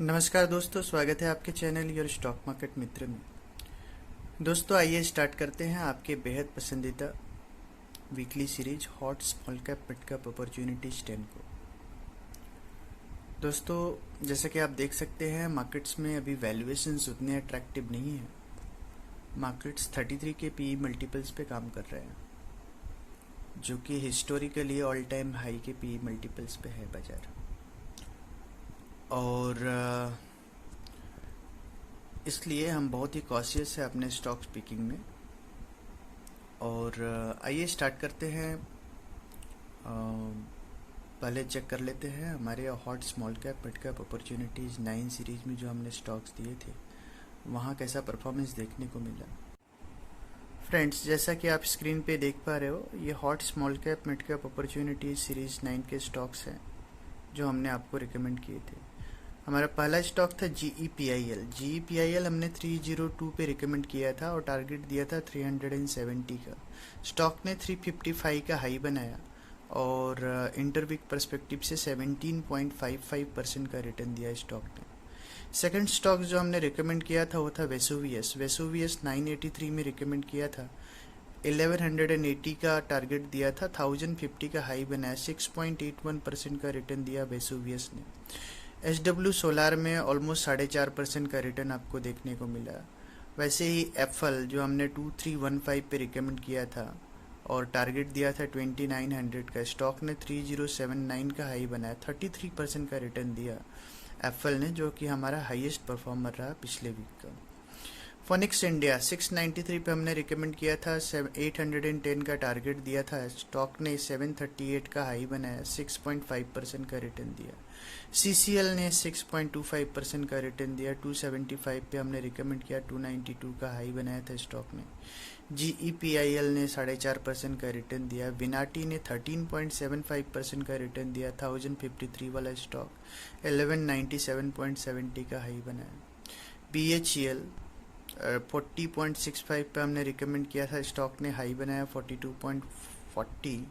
नमस्कार दोस्तों, स्वागत है आपके चैनल योर स्टॉक मार्केट मित्र में। दोस्तों आइए स्टार्ट करते हैं आपके बेहद पसंदीदा weekly series hot small cap mid cap opportunities 10 को। दोस्तों जैसा कि आप देख सकते हैं मार्केट्स में अभी वैल्यूएशंस उतने अट्रैक्टिव नहीं है। मार्केट्स 33 के पीई मल्टीपल्स पे काम कर रहे हैं, जो कि हिस्टोरिकली ऑल टाइम हाई के पीई मल्टीपल्स पे है बाजार। और इसलिए हम बहुत ही कॉशियस है अपने स्टॉक्स पिकिंग में। और आइए स्टार्ट करते हैं। पहले चेक कर लेते हैं हमारे hot small cap mid cap opportunities 9 series में जो हमने स्टॉक्स दिए थे वहाँ कैसा परफॉर्मेंस देखने को मिला। फ्रेंड्स, जैसा कि आप स्क्रीन पे देख पा रहे हो, ये hot small cap mid cap opportunities series 9 के स्टॉक्स हैं जो हमने आपको रिकमेंड किए थे। हमारा पहला स्टॉक था GEPIL हमने 302 पे रिकमेंड किया था और टारगेट दिया था 370 का। स्टॉक ने 355 का हाई बनाया और इंटरवीक पर्सपेक्टिव से 17.55% का रिटर्न दिया स्टॉक ने। सेकंड स्टॉक जो हमने रिकमेंड किया था वो था वेसुवियस 983 में रिकमेंड किया था। 1180 का टारगेट दिया था, 1050 का हाई बनाया, 6.81% का रिटर्न दिया वेसुवियस ने। SW सोलार में ऑलमोस्ट 4.5% का रिटर्न आपको देखने को मिला। वैसे ही एफएल जो हमने 2315 पे रिकमेंड किया था और टारगेट दिया था 2900 का, स्टॉक ने 3079 का हाई बनाया, 33% का रिटर्न दिया एफएल ने, जो कि हमारा हाईएस्ट परफॉर्मर रहा पिछले वीक का। फोनिक्स इंडिया 693 पे हमने रिकमेंड किया था, 810 का टारगेट दिया था, स्टॉक ने 738 का हाई बनाया, 6.5% का रिटर्न दिया। CCL ने 6.25% का रिटर्न दिया, 275 पे हमने रिकमेंड किया, 292 का हाई बनाया था स्टॉक ने। GEPIL ने 4.5% का रिटर्न दिया। विनाटी ने 13.75% का रिटर्न दिया, 1053 वाला स्टॉक, 1197.70 का हाई बनाया। BHEL 40.65 पे हमने रिकमेंड किया था, स्टॉक ने हाई बनाया 42.40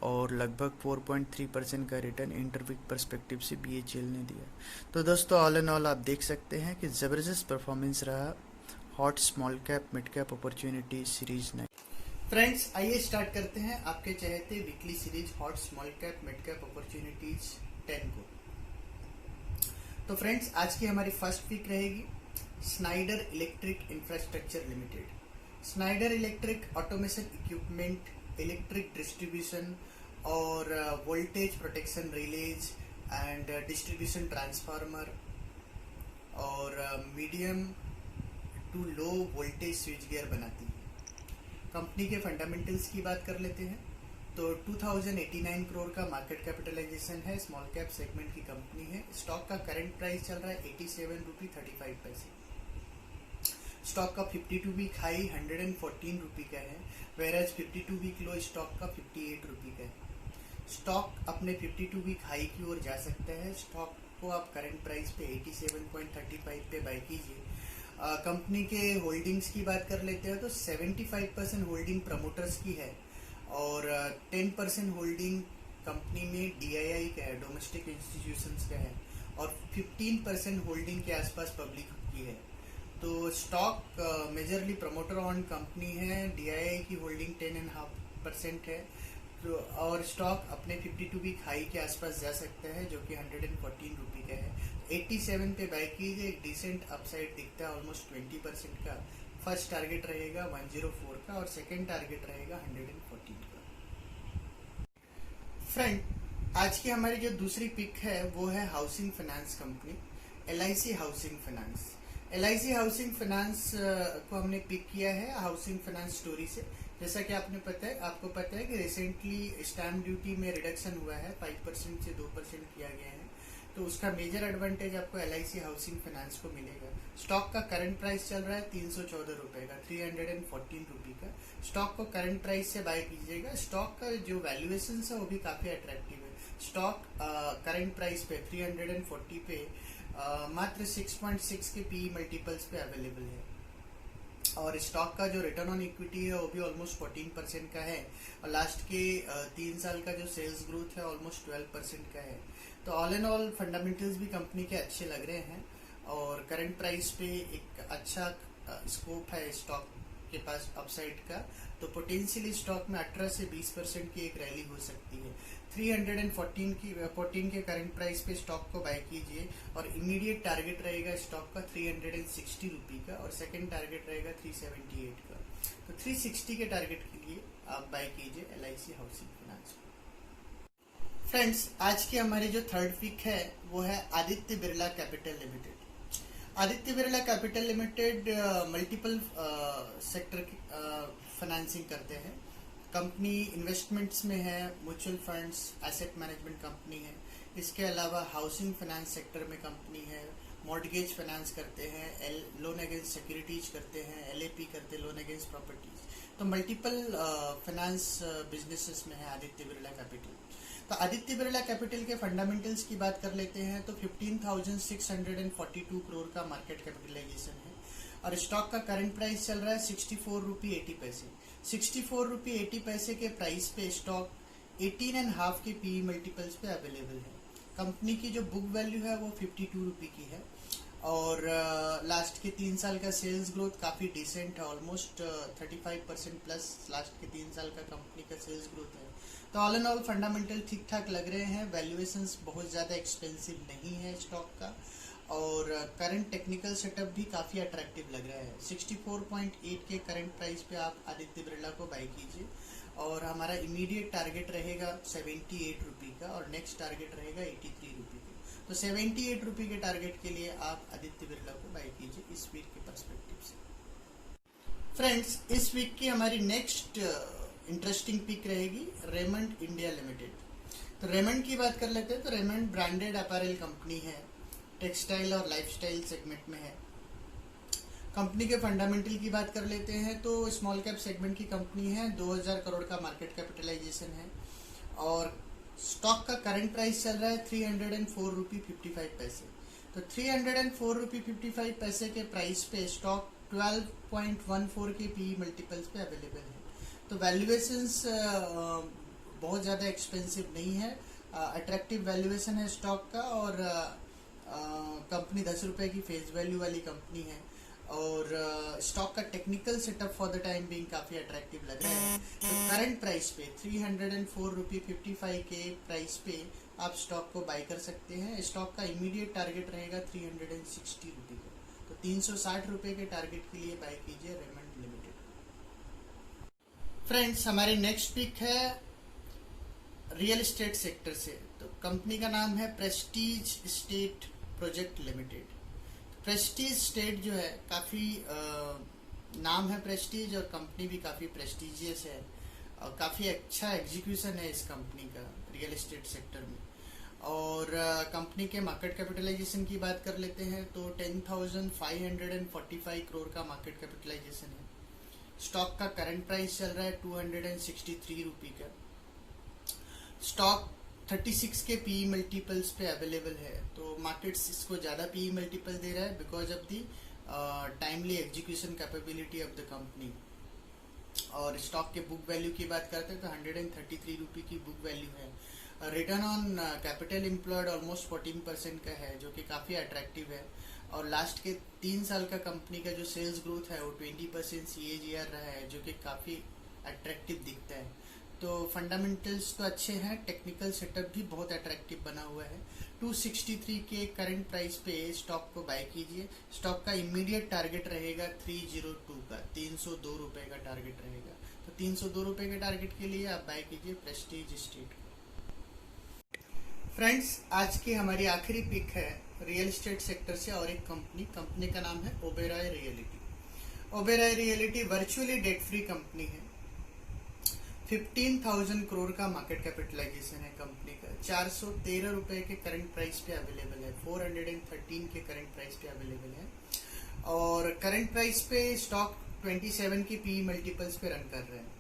और लगभग 4.3% का रिटर्न इंटरवीक पर्सपेक्टिव से BHEL ने दिया। तो दोस्तों ऑल एंड ऑल आप देख सकते हैं कि ज़बरदस्त परफॉर्मेंस रहा hot small cap mid cap opportunity series 9। Friends आइए स्टार्ट करते हैं आपके चहेते weekly series hot small cap mid cap opportunities 10 को। तो फ्रेंड्स आज की हमारी फर्स्ट पिक रहेगी Schneider electric infrastructure limited. Schneider electric automation equipment, electric distribution और voltage protection relays and distribution transformer और medium to low voltage switch gear बनाती है। कंपनी के फंडामेंटल्स की बात कर लेते हैं तो 2089 करोड़ का मार्केट कैपिटलाइजेशन है, स्मॉल कैप सेगमेंट की कंपनी है। स्टॉक का करंट प्राइस चल रहा है 87 रुपी 35 पैसे। स्टॉक का 52 वीक हाई 114 रुपी का है, वेराज 52 वीक लो स्टॉक का 58 रुपी का है। स्टॉक अपने 52 वीक हाई की ओर जा सकता है। स्टॉक को आप करंट प्राइस पे 87.35 पे बाय कीजिए। कंपनी के होल्डिंग्स की बात कर लेते हैं तो 75% होल्डिंग प्रमोटर्स की है और 10% होल्डिंग कंपनी में DII का है, डोमेस्टिक इंस्टीट्यूशंस का है, और 15% होल्डिंग के आसपास पब्लिक की है। तो stock majorly promoter on company है, DII की होल्डिंग 10.5% है। तो और स्टॉक अपने 52 वीक हाई के आसपास जा सकता है जो कि 114 रुपी का है। 87 पे बाय कीजिए, एक डिसेंट अपसाइड दिखता है ऑलमोस्ट 20% का। फर्स्ट टारगेट रहेगा 104 का और सेकेंड टारगेट रहेगा 114 का। फ्रेंड आज की हमारी जो दूसरी पिक है वो है housing finance company LIC housing finance. LIC housing finance को हमने पिक किया है हाउसिंग फाइनेंस स्टोरी से। जैसा कि आपको पता है कि रिसेंटली स्टैम्प ड्यूटी में रिडक्शन हुआ है, 5% से 2% किया गया है, तो उसका मेजर एडवांटेज आपको LIC हाउसिंग फाइनेंस को मिलेगा। स्टॉक का करंट प्राइस चल रहा है 314 रुपए का, 314 रुपी का। स्टॉक को करंट प्राइस से बाय कीजिएगा। स्टॉक का जो वैल्यूएशन है वो भी काफी अट्रैक्टिव है। स्टॉक करंट प्राइस पे 340 पे मात्र 6.6 के पी मल्टीपल्स पे अवेलेबल है और स्टॉक का जो रिटर्न ऑन इक्विटी है वो भी ऑलमोस्ट 14% का है और लास्ट के 3 साल का जो सेल्स ग्रोथ है ऑलमोस्ट 12% का है। तो ऑल इन ऑल फंडामेंटल्स भी कंपनी के अच्छे लग रहे हैं और करंट प्राइस पे एक अच्छा स्कोप है स्टॉक के पास अपसाइड का। तो पोटेंशियली स्टॉक में 18 से 20% की एक रैली हो सकती है। 314 के करंट प्राइस पे स्टॉक को बाय कीजिए और इमीडिएट टारगेट रहेगा स्टॉक का 360 रुपी का और सेकंड टारगेट रहेगा 378 का। तो 360 के टारगेट के लिए आप बाय कीजिए LIC हाउसिंग फाइनेंस। फ्रेंड्स, आज की हमारी जो थर्ड पिक है वो है Aditya Birla capital limited. Aditya Birla capital limited multiple sector की फाइनेंसिंग करते हैं। कंपनी इन्वेस्टमेंट्स में है, mutual funds, asset management company है। इसके अलावा हाउसिंग फाइनेंस सेक्टर में कंपनी है, मॉर्गेज फाइनेंस करते हैं, लोन अगेंस्ट सिक्योरिटीज करते हैं, LAP करते हैं, लोन अगेंस्ट प्रॉपर्टीज। तो मल्टीपल फाइनेंस बिजनेसेस में है आदित्य बिरला कैपिटल। तो आदित्य बिरला कैपिटल के फंडामेंटल्स की बात कर लेते हैं तो 15,642 करोड़ का मार्केट कैपिटलाइजेशन है और स्टॉक का करंट प्राइस चल रहा है 64 रुपी 80 पैसे। 64 रुपी 80 पैसे के प्राइस पे स्टॉक 18.5 के PE मल्टीपल्स पे अवेलेबल है। कंपनी की जो बुक वैल्यू है वो 52 रुपी की है और लास्ट के 3 साल का सेल्स ग्रोथ काफ़ी डिसेंट है, ऑलमोस्ट 35% प्लस लास्ट के 3 साल का कंपनी का सेल्स ग्रोथ है। तो ऑल इन ऑल फंडामेंटल ठीक ठाक लग रहे हैं। वैल्यूएशंस बहुत ज़्यादा एक्सपेंसिव नहीं है स्टॉक का और करंट टेक्निकल सेटअप भी काफ़ी अट्रैक्टिव लग रहा है। 64.8 के करंट प्राइस पे आप आदित्य बिरला को बाय कीजिए और हमारा इमीडिएट टारगेट रहेगा 78 रुपी का और नेक्स्ट टारगेट रहेगा 83 रुपी का। तो 78 रुपी के टारगेट के लिए आप आदित्य बिरला को बाय कीजिए इस वीक के पर्सपेक्टिव से। फ्रेंड्स, इस वीक की हमारी नेक्स्ट इंटरेस्टिंग पिक रहेगी रेमंड इंडिया लिमिटेड। तो रेमंड की बात कर लेते हैं तो रेमंड ब्रांडेड अपैरल कंपनी है, टेक्सटाइल और लाइफस्टाइल सेगमेंट में है। कंपनी के फंडामेंटल की बात कर लेते हैं तो स्मॉल कैप सेगमेंट की कंपनी है, 2000 करोड़ का मार्केट कैपिटलाइजेशन है और स्टॉक का करंट प्राइस चल रहा है 304 रुपी 55 पैसे। तो 304 रुपी 55 पैसे के प्राइस पे स्टॉक 12.14 के PE मल्टीपल्स पे अवेलेबल है। तो वैल्यूएशंस बहुत ज़्यादा एक्सपेंसिव नहीं है, अट्रैक्टिव वैल्यूएशन है स्टॉक का और कंपनी 10 रुपये की फेस वैल्यू वाली कंपनी है और स्टॉक का technical setup for the time being काफ़ी अट्रैक्टिव लग रहा है। तो करंट प्राइस पे 304 रुपी 55 के प्राइस पे आप स्टॉक को बाय कर सकते हैं। स्टॉक का इमीडिएट टारगेट रहेगा 360 रुपी का। तो 360 रुपये के टारगेट के लिए बाय कीजिए रेमंड लिमिटेड। फ्रेंड्स, हमारी नेक्स्ट पिक है रियल एस्टेट सेक्टर से। तो कंपनी का नाम है Prestige state project limited. Prestige state जो है काफ़ी नाम है प्रेस्टीज और कंपनी भी काफ़ी प्रेस्टीजियस है और काफ़ी अच्छा एग्जीक्यूशन है इस कंपनी का रियल एस्टेट सेक्टर में। और कंपनी के मार्केट कैपिटलाइजेशन की बात कर लेते हैं तो 10,545 करोड़ का मार्केट कैपिटलाइजेशन है। स्टॉक का करंट प्राइस चल रहा है 263 रुपी का। स्टॉक 36 के PE मल्टीपल्स पे अवेलेबल है। तो मार्केट इसको ज़्यादा PE मल्टीपल दे रहा है because of the timely execution capability of the company. और स्टॉक के बुक वैल्यू की बात करते हैं तो 133 रुपी की बुक वैल्यू है। Return on capital employed almost 14% का है जो कि काफ़ी अट्रैक्टिव है और लास्ट के 3 साल का कंपनी का जो सेल्स ग्रोथ है वो 20% CAGR रहा है जो कि काफ़ी अट्रैक्टिव दिखता है। तो फंडामेंटल्स तो अच्छे हैं, टेक्निकल सेटअप भी बहुत अट्रैक्टिव बना हुआ है। 263 के करंट प्राइस पे स्टॉक को बाय कीजिए। स्टॉक का इमीडिएट टारगेट रहेगा 302 का, 302 रुपये का टारगेट रहेगा। तो 302 रुपये के टारगेट के लिए आप बाय कीजिए प्रेस्टीज स्टेट। फ्रेंड्स, आज की हमारी आखिरी पिक है रियल एस्टेट सेक्टर से और एक कंपनी का नाम है Oberoi reality. Oberoi reality virtually debt free company है। 15,000 करोड़ का मार्केट कैपिटलाइजेशन है कंपनी का। 413 रुपये के करंट प्राइस पे अवेलेबल है, 413 के करंट प्राइस पे अवेलेबल है और करंट प्राइस पे स्टॉक 27 के PE मल्टीपल्स पे रन कर रहे हैं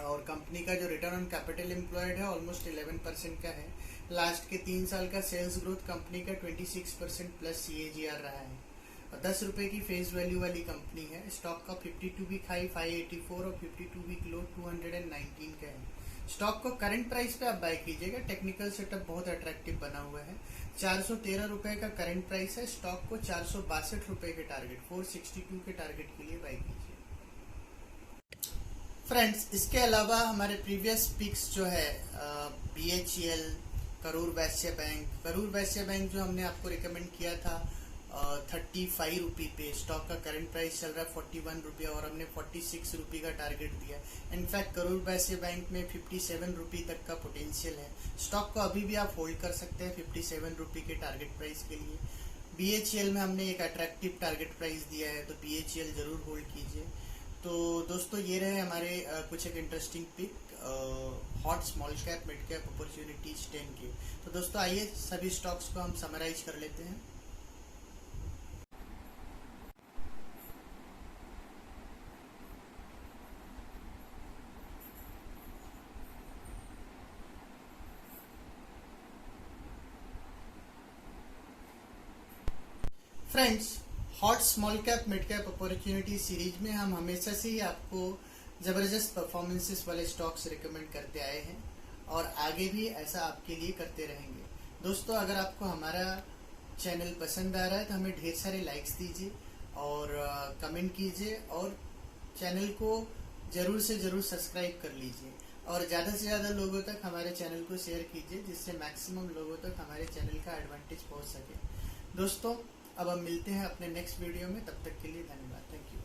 और कंपनी का जो रिटर्न ऑन कैपिटल एम्प्लॉयड है ऑलमोस्ट 11% का है। लास्ट के 3 साल का सेल्स ग्रोथ कंपनी का 26% प्लस CAGR रहा है और 10 रुपये की फेस वैल्यू वाली कंपनी है। स्टॉक का 52 वीक हाई 584 और 52 वीक लो 219 का है। स्टॉक को करंट प्राइस पे आप बाय कीजिएगा। टेक्निकल सेटअप बहुत अट्रैक्टिव बना हुआ है। 413 रुपए का करंट प्राइस है। स्टॉक को 462 रुपए के टारगेट 462 के टारगेट के लिए बाय कीजिए फ्रेंड्स। इसके अलावा हमारे प्रीवियस पिक्स जो है BHEL, करूर वैश्य बैंक जो हमने आपको रिकमेंड किया था 35 रुपी पे, स्टॉक का करंट प्राइस चल रहा है 41 रुपये और हमने 46 रुपये का टारगेट दिया। इनफैक्ट करूर वैश्य बैंक में 57 रुपये तक का पोटेंशियल है। स्टॉक को अभी भी आप होल्ड कर सकते हैं 57 रुपये के टारगेट प्राइस के लिए। BHEL में हमने एक अट्रैक्टिव टारगेट प्राइस दिया है, तो BHEL जरूर होल्ड कीजिए। तो दोस्तों ये रहे हमारे कुछ एक interesting pick hot small cap mid cap opportunities 10 के। तो दोस्तों आइए सभी स्टॉक्स को हम समराइज कर लेते हैं। Friends, hot small cap mid cap opportunity series में हम हमेशा से ही आपको ज़बरदस्त परफॉर्मेंसेस वाले स्टॉक्स रिकमेंड करते आए हैं और आगे भी ऐसा आपके लिए करते रहेंगे। दोस्तों अगर आपको हमारा चैनल पसंद आ रहा है तो हमें ढेर सारे लाइक्स दीजिए और कमेंट कीजिए और चैनल को ज़रूर से ज़रूर सब्सक्राइब कर लीजिए और ज़्यादा से ज़्यादा लोगों तक हमारे चैनल को शेयर कीजिए जिससे मैक्सिमम लोगों तक हमारे चैनल का एडवांटेज पहुंच सके। दोस्तों अब हम मिलते हैं अपने नेक्स्ट वीडियो में, तब तक के लिए धन्यवाद। Thank you.